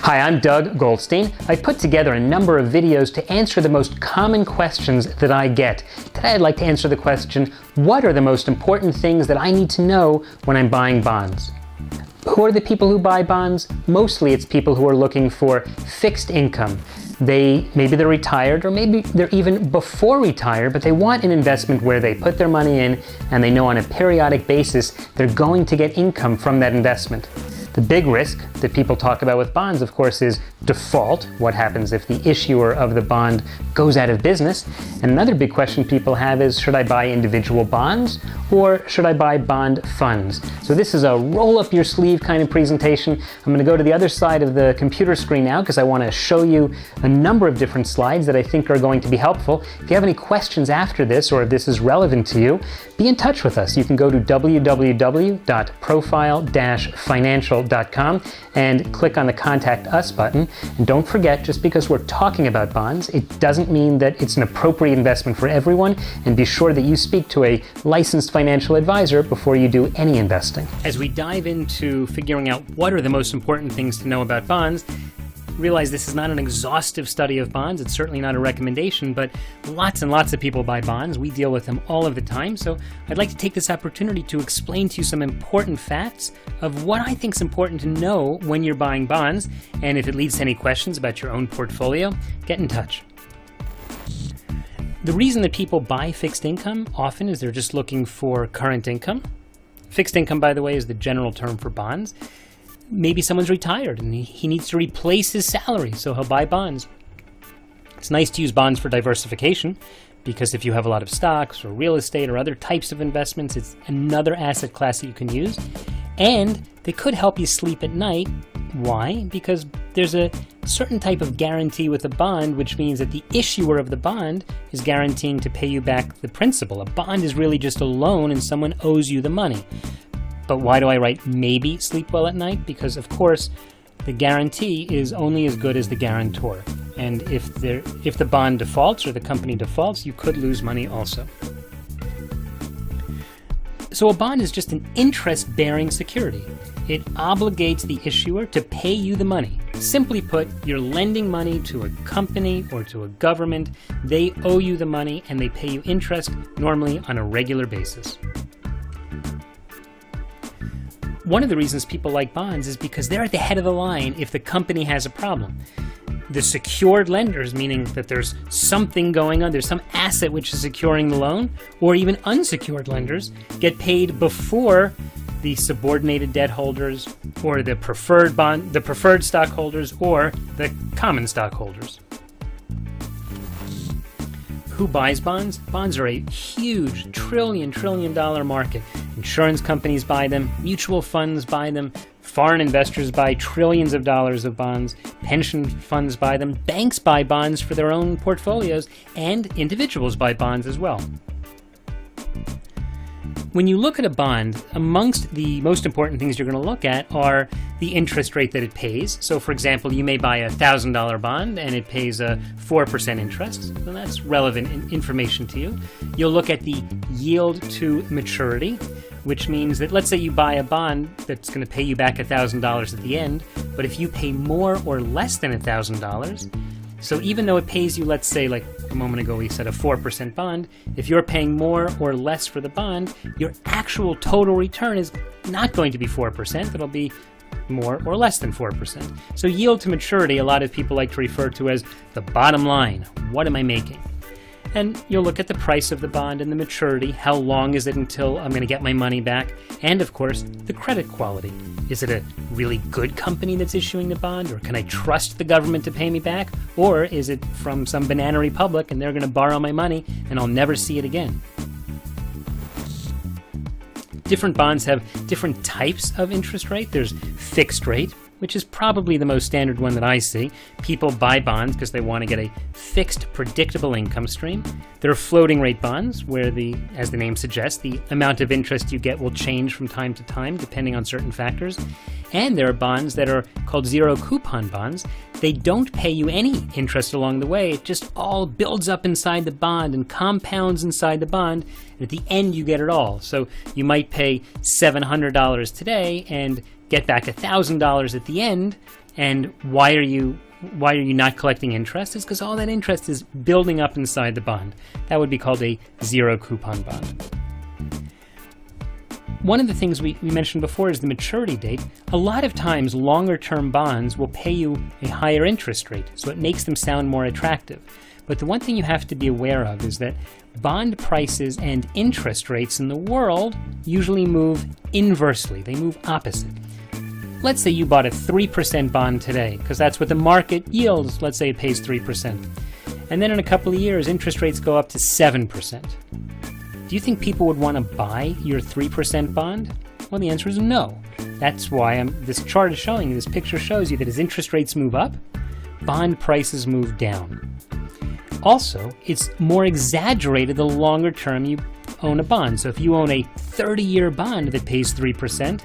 Hi, I'm Doug Goldstein. I put together a number of videos to answer the most common questions that I get. Today I'd like to answer the question, what are the most important things that I need to know when I'm buying bonds? Who are the people who buy bonds? Mostly it's people who are looking for fixed income. Maybe they're retired, or maybe they're even before retired, but they want an investment where they put their money in and they know on a periodic basis they're going to get income from that investment. The big risk that people talk about with bonds, of course, is default. What happens if the issuer of the bond goes out of business? And another big question people have is, should I buy individual bonds or should I buy bond funds? So this is a roll up your sleeve kind of presentation. I'm going to go to the other side of the computer screen now because I want to show you a number of different slides that I think are going to be helpful. If you have any questions after this, or if this is relevant to you, be in touch with us. You can go to www.profile-financial.com and click on the Contact Us button. And don't forget, just because we're talking about bonds, it doesn't mean that it's an appropriate investment for everyone, and be sure that you speak to a licensed financial advisor before you do any investing. As we dive into figuring out what are the most important things to know about bonds, realize this is not an exhaustive study of bonds. It's certainly not a recommendation, but lots and lots of people buy bonds. We deal with them all of the time. So I'd like to take this opportunity to explain to you some important facts of what I think is important to know when you're buying bonds. And if it leads to any questions about your own portfolio, get in touch. The reason that people buy fixed income often is they're just looking for current income. Fixed income, by the way, is the general term for bonds. Maybe someone's retired and he needs to replace his salary, so he'll buy bonds. It's nice to use bonds for diversification because if you have a lot of stocks or real estate or other types of investments, it's another asset class that you can use. And they could help you sleep at night. Why? Because there's a certain type of guarantee with a bond, which means that the issuer of the bond is guaranteeing to pay you back the principal. A bond is really just a loan and someone owes you the money. But why do I write maybe sleep well at night? Because, of course, the guarantee is only as good as the guarantor. And if the bond defaults or the company defaults, you could lose money also. So a bond is just an interest-bearing security. It obligates the issuer to pay you the money. Simply put, you're lending money to a company or to a government. They owe you the money and they pay you interest, normally on a regular basis. One of the reasons people like bonds is because they're at the head of the line if the company has a problem. The secured lenders, meaning that there's something going on, there's some asset which is securing the loan, or even unsecured lenders, get paid before the subordinated debt holders or the preferred stockholders or the common stockholders. Who buys bonds? Bonds are a huge trillion dollar market. Insurance companies buy them, mutual funds buy them, foreign investors buy trillions of dollars of bonds, pension funds buy them, banks buy bonds for their own portfolios, and individuals buy bonds as well. When you look at a bond, amongst the most important things you're going to look at are the interest rate that it pays. So, for example, you may buy a $1,000 bond and it pays a 4% interest. So that's relevant information to you. You'll look at the yield to maturity, which means that let's say you buy a bond that's going to pay you back $1,000 at the end, but if you pay more or less than $1,000, so even though it pays you, let's say, like a moment ago we said a 4% bond, if you're paying more or less for the bond, your actual total return is not going to be 4%, it'll be more or less than 4%. So yield to maturity, a lot of people like to refer to as the bottom line. What am I making? And you'll look at the price of the bond and the maturity. How long is it until I'm going to get my money back? And of course, the credit quality. Is it a really good company that's issuing the bond? Or can I trust the government to pay me back? Or is it from some banana republic and they're going to borrow my money and I'll never see it again? Different bonds have different types of interest rate. There's fixed rate, which is probably the most standard one that I see. People buy bonds because they want to get a fixed, predictable income stream. There are floating rate bonds where as the name suggests, the amount of interest you get will change from time to time depending on certain factors. And there are bonds that are called zero coupon bonds. They don't pay you any interest along the way. It just all builds up inside the bond and compounds inside the bond. And at the end, you get it all. So you might pay $700 today and get back $1,000 at the end, And why are you not collecting interest? Is because all that interest is building up inside the bond. That would be called a zero coupon bond. One of the things we mentioned before is the maturity date. A lot of times, longer-term bonds will pay you a higher interest rate, so it makes them sound more attractive. But the one thing you have to be aware of is that bond prices and interest rates in the world usually move inversely. They move opposite. Let's say you bought a 3% bond today, because that's what the market yields. Let's say it pays 3%. And then in a couple of years, interest rates go up to 7%. Do you think people would want to buy your 3% bond? Well, the answer is no. That's why this chart is showing you, this picture shows you that as interest rates move up, bond prices move down. Also, it's more exaggerated the longer term you own a bond. So if you own a 30-year bond that pays 3%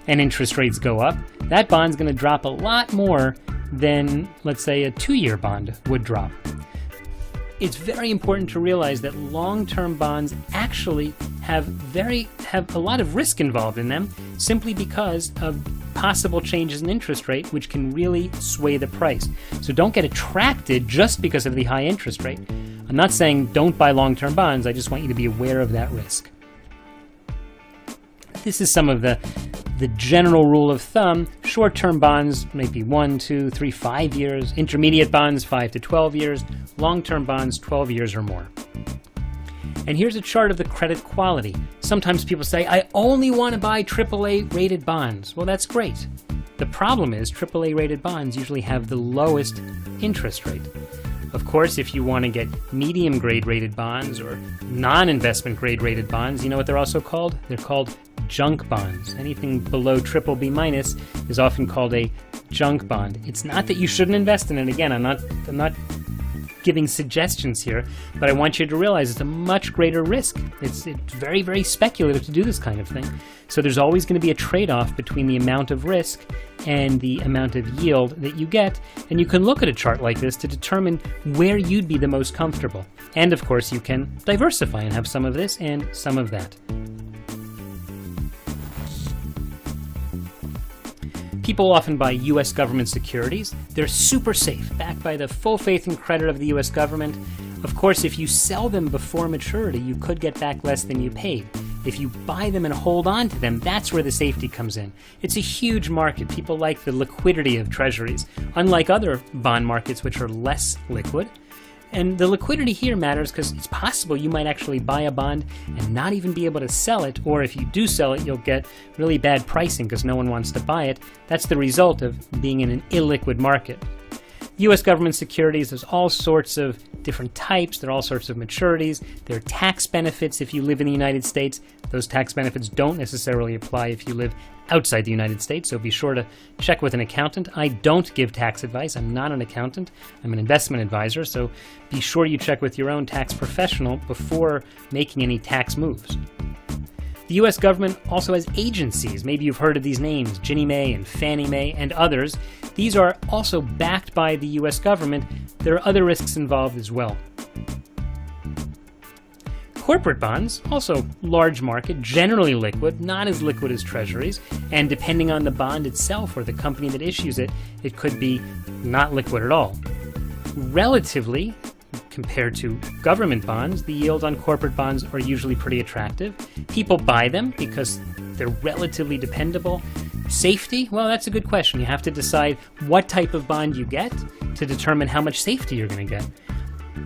and interest rates go up, that bond's going to drop a lot more than, let's say, a 2-year bond would drop. It's very important to realize that long-term bonds actually have a lot of risk involved in them simply because of possible changes in interest rate, which can really sway the price. So don't get attracted just because of the high interest rate. I'm not saying don't buy long-term bonds, I just want you to be aware of that risk. This is some of the general rule of thumb. Short-term bonds, maybe 1, 2, 3, 5 years. Intermediate bonds, 5 to 12 years. Long-term bonds, 12 years or more. And here's a chart of the credit quality. Sometimes people say, I only want to buy AAA rated bonds. Well, that's great. The problem is AAA rated bonds usually have the lowest interest rate. Of course, if you want to get medium grade rated bonds or non-investment grade rated bonds, you know what they're also called? They're called junk bonds. Anything below BBB minus is often called a junk bond. It's not that you shouldn't invest in it. Again, I'm not giving suggestions here, but I want you to realize it's a much greater risk. It's very, very speculative to do this kind of thing. So there's always going to be a trade-off between the amount of risk and the amount of yield that you get, and you can look at a chart like this to determine where you'd be the most comfortable. And of course, you can diversify and have some of this and some of that. People often buy U.S. government securities. They're super safe, backed by the full faith and credit of the U.S. government. Of course, if you sell them before maturity, you could get back less than you paid. If you buy them and hold on to them, that's where the safety comes in. It's a huge market. People like the liquidity of treasuries, unlike other bond markets which are less liquid. And the liquidity here matters because it's possible you might actually buy a bond and not even be able to sell it, or if you do sell it, you'll get really bad pricing because no one wants to buy it. That's the result of being in an illiquid market. U.S. government securities, there's all sorts of different types. There are all sorts of maturities. There are tax benefits if you live in the United States. Those tax benefits don't necessarily apply if you live outside the United States, so be sure to check with an accountant. I don't give tax advice. I'm not an accountant. I'm an investment advisor, so be sure you check with your own tax professional before making any tax moves. The U.S. government also has agencies. Maybe you've heard of these names, Ginnie Mae and Fannie Mae and others. These are also backed by the U.S. government. There are other risks involved as well. Corporate bonds, also large market, generally liquid, not as liquid as treasuries, and depending on the bond itself or the company that issues it, it could be not liquid at all. Relatively, compared to government bonds, the yields on corporate bonds are usually pretty attractive. People buy them because they're relatively dependable. Safety? Well, that's a good question. You have to decide what type of bond you get to determine how much safety you're going to get.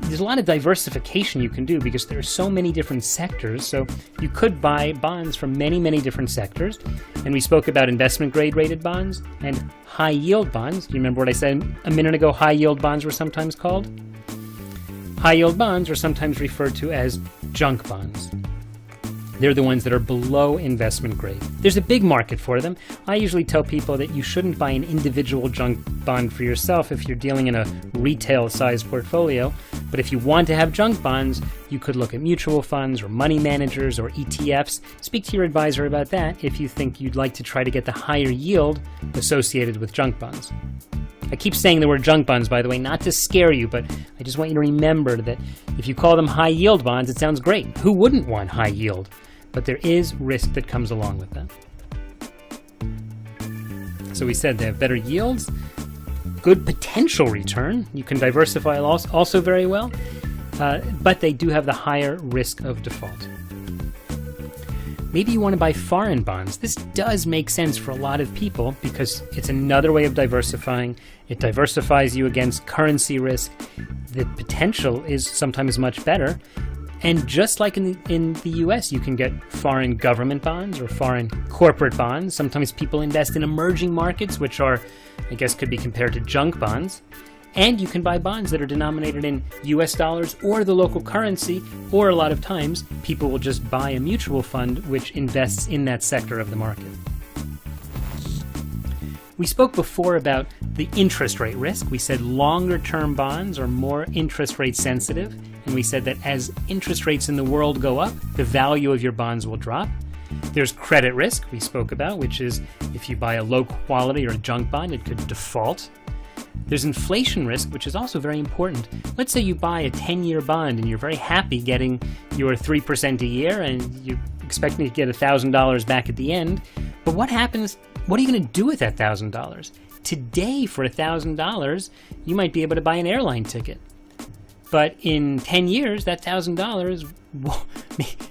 There's a lot of diversification you can do because there are so many different sectors, so you could buy bonds from many, many different sectors. And we spoke about investment grade rated bonds and high yield bonds. Do you remember what I said a minute ago? High yield bonds were sometimes called? High yield bonds are sometimes referred to as junk bonds. They're the ones that are below investment grade. There's a big market for them. I usually tell people that you shouldn't buy an individual junk bond for yourself if you're dealing in a retail-sized portfolio. But if you want to have junk bonds, you could look at mutual funds or money managers or ETFs. Speak to your advisor about that if you think you'd like to try to get the higher yield associated with junk bonds. I keep saying the word junk bonds, by the way, not to scare you, but I just want you to remember that if you call them high yield bonds, it sounds great. Who wouldn't want high yield? But there is risk that comes along with them. So we said they have better yields, good potential return. You can diversify also very well, but they do have the higher risk of default. Maybe you want to buy foreign bonds. This does make sense for a lot of people because it's another way of diversifying. It diversifies you against currency risk. The potential is sometimes much better. And just like in the US, you can get foreign government bonds or foreign corporate bonds. Sometimes people invest in emerging markets, which are, I guess, could be compared to junk bonds. And you can buy bonds that are denominated in US dollars or the local currency, or a lot of times people will just buy a mutual fund which invests in that sector of the market. We spoke before about the interest rate risk. We said longer term bonds are more interest rate sensitive, and we said that as interest rates in the world go up, the value of your bonds will drop. There's credit risk we spoke about, which is if you buy a low quality or a junk bond, it could default. There's inflation risk, which is also very important. Let's say you buy a 10-year bond and you're very happy getting your 3% a year and you're expecting to get $1,000 back at the end. But what happens? What are you going to do with that $1,000? Today, for $1,000, you might be able to buy an airline ticket. But in 10 years, that $1,000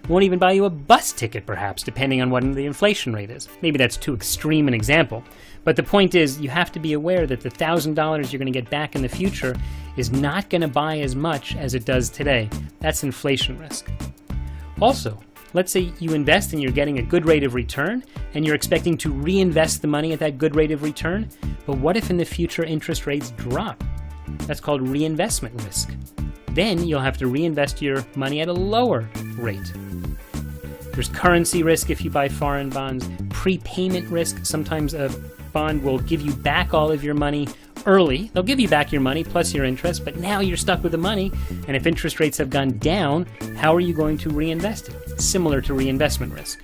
won't even buy you a bus ticket, perhaps, depending on what the inflation rate is. Maybe that's too extreme an example. But the point is, you have to be aware that the $1,000 you're going to get back in the future is not going to buy as much as it does today. That's inflation risk. Also, let's say you invest and you're getting a good rate of return, and you're expecting to reinvest the money at that good rate of return. But what if in the future interest rates drop? That's called reinvestment risk. Then you'll have to reinvest your money at a lower rate. There's currency risk if you buy foreign bonds, prepayment risk. Sometimes a bond will give you back all of your money early. They'll give you back your money plus your interest, but now you're stuck with the money, and if interest rates have gone down, how are you going to reinvest it? Similar to reinvestment risk.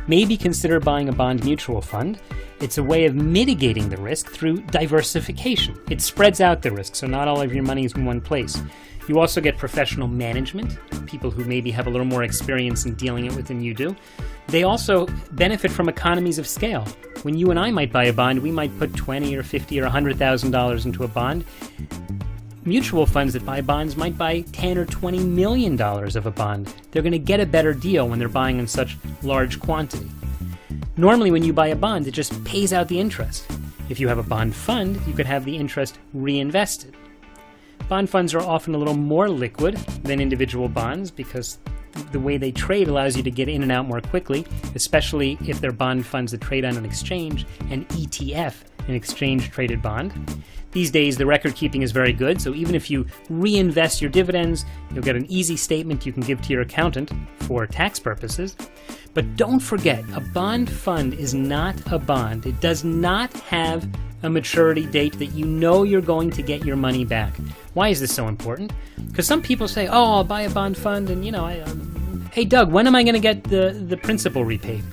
Maybe consider buying a bond mutual fund. It's a way of mitigating the risk through diversification. It spreads out the risk, so not all of your money is in one place. You also get professional management, people who maybe have a little more experience in dealing it with than you do. They also benefit from economies of scale. When you and I might buy a bond, we might put $20 or $50 or $100,000 into a bond. Mutual funds that buy bonds might buy $10 or $20 million of a bond. They're going to get a better deal when they're buying in such large quantity. Normally, when you buy a bond, it just pays out the interest. If you have a bond fund, you could have the interest reinvested. Bond funds are often a little more liquid than individual bonds because the way they trade allows you to get in and out more quickly, especially if they're bond funds that trade on an exchange, an ETF, an exchange-traded bond. These days, the record keeping is very good, so even if you reinvest your dividends, you'll get an easy statement you can give to your accountant for tax purposes. But don't forget, a bond fund is not a bond. It does not have a maturity date that you know you're going to get your money back. Why is this so important? Because some people say, oh, I'll buy a bond fund and, hey, Doug, when am I going to get the principal repaid?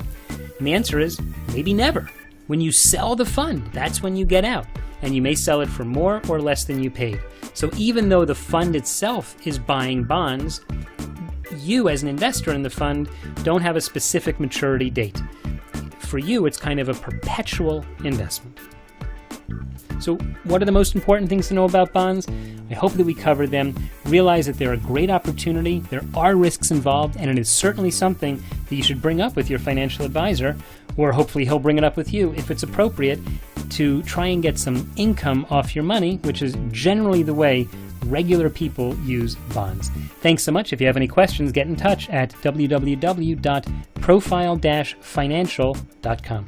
And the answer is, maybe never. When you sell the fund, that's when you get out. And you may sell it for more or less than you paid. So even though the fund itself is buying bonds, you as an investor in the fund don't have a specific maturity date. For you, it's kind of a perpetual investment. So what are the most important things to know about bonds? I hope that we covered them. Realize that they're a great opportunity, there are risks involved, and it is certainly something that you should bring up with your financial advisor, or hopefully he'll bring it up with you if it's appropriate, to try and get some income off your money, which is generally the way regular people use bonds. Thanks so much. If you have any questions, get in touch at www.profile-financial.com.